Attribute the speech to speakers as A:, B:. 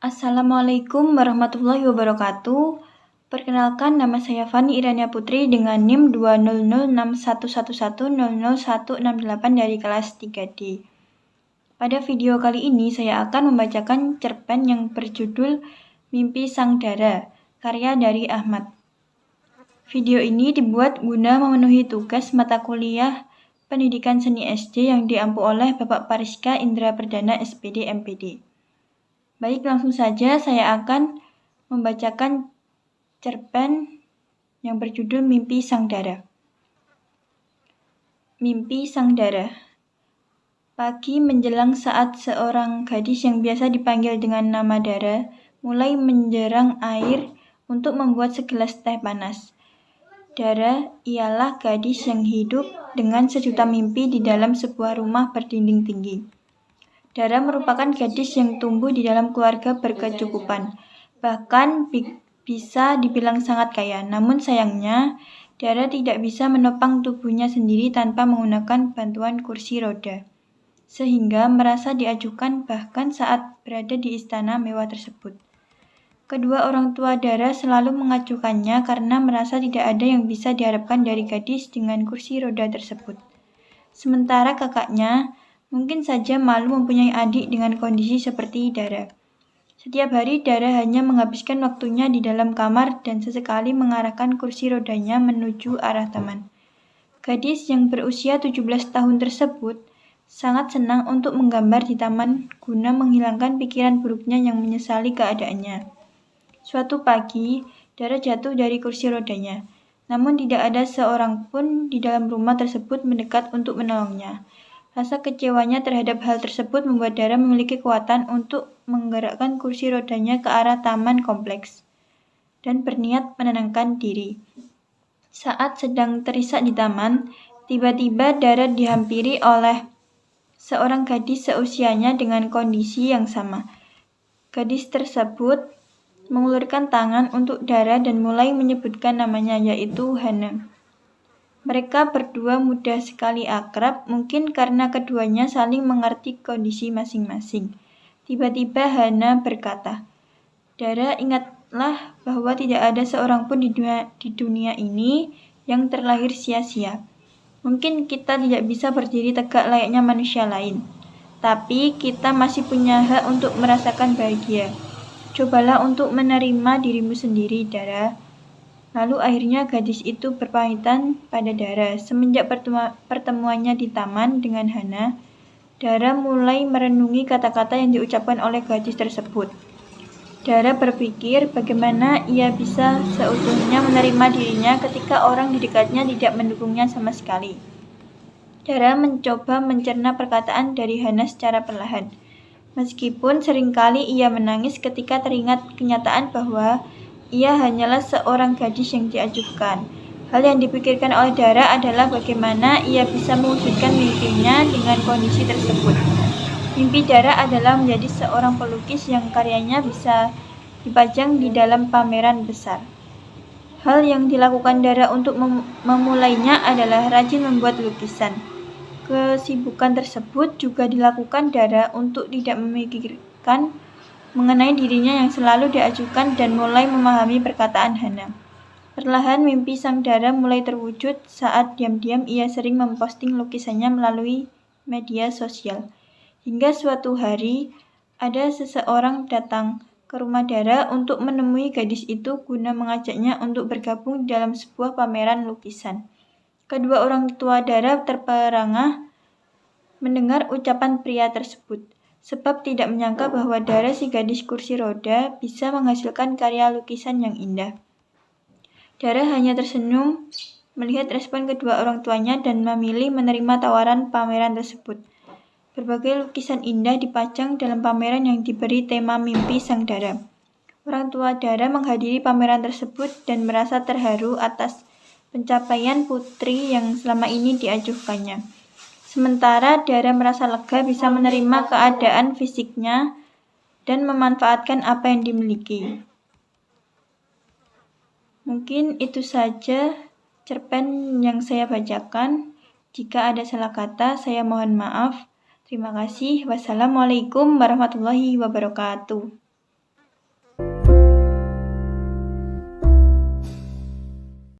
A: Assalamualaikum warahmatullahi wabarakatuh. Perkenalkan, nama saya Fani Irania Putri dengan NIM 2006111001668 dari kelas 3D. Pada video kali ini saya akan membacakan cerpen yang berjudul Mimpi Sang Dara, karya dari Ahmad. Video ini dibuat guna memenuhi tugas mata kuliah Pendidikan Seni SD yang diampu oleh Bapak Pariska Indra Perdana SPD MPD. Baik, langsung saja saya akan membacakan cerpen yang berjudul Mimpi Sang Dara. Mimpi Sang Dara. Pagi menjelang saat seorang gadis yang biasa dipanggil dengan nama Dara mulai menjerang air untuk membuat segelas teh panas. Dara ialah gadis yang hidup dengan sejuta mimpi di dalam sebuah rumah berdinding tinggi. Dara merupakan gadis yang tumbuh di dalam keluarga berkecukupan, bahkan bisa dibilang sangat kaya. Namun sayangnya, Dara tidak bisa menopang tubuhnya sendiri tanpa menggunakan bantuan kursi roda, sehingga merasa diajukan bahkan saat berada di istana mewah tersebut. Kedua orang tua Dara selalu mengacuhkannya karena merasa tidak ada yang bisa diharapkan dari gadis dengan kursi roda tersebut. Sementara kakaknya mungkin saja malu mempunyai adik dengan kondisi seperti Dara. Setiap hari Dara hanya menghabiskan waktunya di dalam kamar dan sesekali mengarahkan kursi rodanya menuju arah taman. Gadis yang berusia 17 tahun tersebut sangat senang untuk menggambar di taman guna menghilangkan pikiran buruknya yang menyesali keadaannya. Suatu pagi, Dara jatuh dari kursi rodanya, namun tidak ada seorang pun di dalam rumah tersebut mendekat untuk menolongnya. Rasa kecewanya terhadap hal tersebut membuat Dara memiliki kekuatan untuk menggerakkan kursi rodanya ke arah taman kompleks dan berniat menenangkan diri. Saat sedang terisak di taman, tiba-tiba Dara dihampiri oleh seorang gadis seusianya dengan kondisi yang sama. Gadis tersebut mengulurkan tangan untuk Dara dan mulai menyebutkan namanya, yaitu Hana. Mereka berdua mudah sekali akrab, mungkin karena keduanya saling mengerti kondisi masing-masing. Tiba-tiba Hana berkata, "Dara, ingatlah bahwa tidak ada seorang pun di dunia ini yang terlahir sia-sia. Mungkin kita tidak bisa berdiri tegak layaknya manusia lain, tapi kita masih punya hak untuk merasakan bahagia. Cobalah untuk menerima dirimu sendiri, Dara." Lalu akhirnya gadis itu berpamitan pada Dara. Semenjak pertemuannya di taman dengan Hana, Dara mulai merenungi kata-kata yang diucapkan oleh gadis tersebut. Dara berpikir bagaimana ia bisa seutuhnya menerima dirinya ketika orang di dekatnya tidak mendukungnya sama sekali. Dara mencoba mencerna perkataan dari Hana secara perlahan. Meskipun seringkali ia menangis ketika teringat kenyataan bahwa ia hanyalah seorang gadis yang diajukan. Hal yang dipikirkan oleh Dara adalah bagaimana ia bisa mewujudkan mimpinya dengan kondisi tersebut. Mimpi Dara adalah menjadi seorang pelukis yang karyanya bisa dipajang di dalam pameran besar. Hal yang dilakukan Dara untuk memulainya adalah rajin membuat lukisan. Kesibukan tersebut juga dilakukan Dara untuk tidak memikirkan mengenai dirinya yang selalu diajukan dan mulai memahami perkataan Hana. Perlahan mimpi Sang Dara mulai terwujud saat diam-diam ia sering memposting lukisannya melalui media sosial. Hingga suatu hari ada seseorang datang ke rumah Dara untuk menemui gadis itu guna mengajaknya untuk bergabung dalam sebuah pameran lukisan. Kedua orang tua Dara terperangah mendengar ucapan pria tersebut, sebab tidak menyangka bahwa Dara, si gadis kursi roda, bisa menghasilkan karya lukisan yang indah. Dara hanya tersenyum melihat respon kedua orang tuanya dan memilih menerima tawaran pameran tersebut. Berbagai lukisan indah dipajang dalam pameran yang diberi tema Mimpi Sang Dara. Orang tua Dara menghadiri pameran tersebut dan merasa terharu atas pencapaian putri yang selama ini diajukannya. Sementara Dara merasa lega bisa menerima keadaan fisiknya dan memanfaatkan apa yang dimiliki. Mungkin itu saja cerpen yang saya bacakan. Jika ada salah kata, saya mohon maaf. Terima kasih. Wassalamualaikum warahmatullahi wabarakatuh.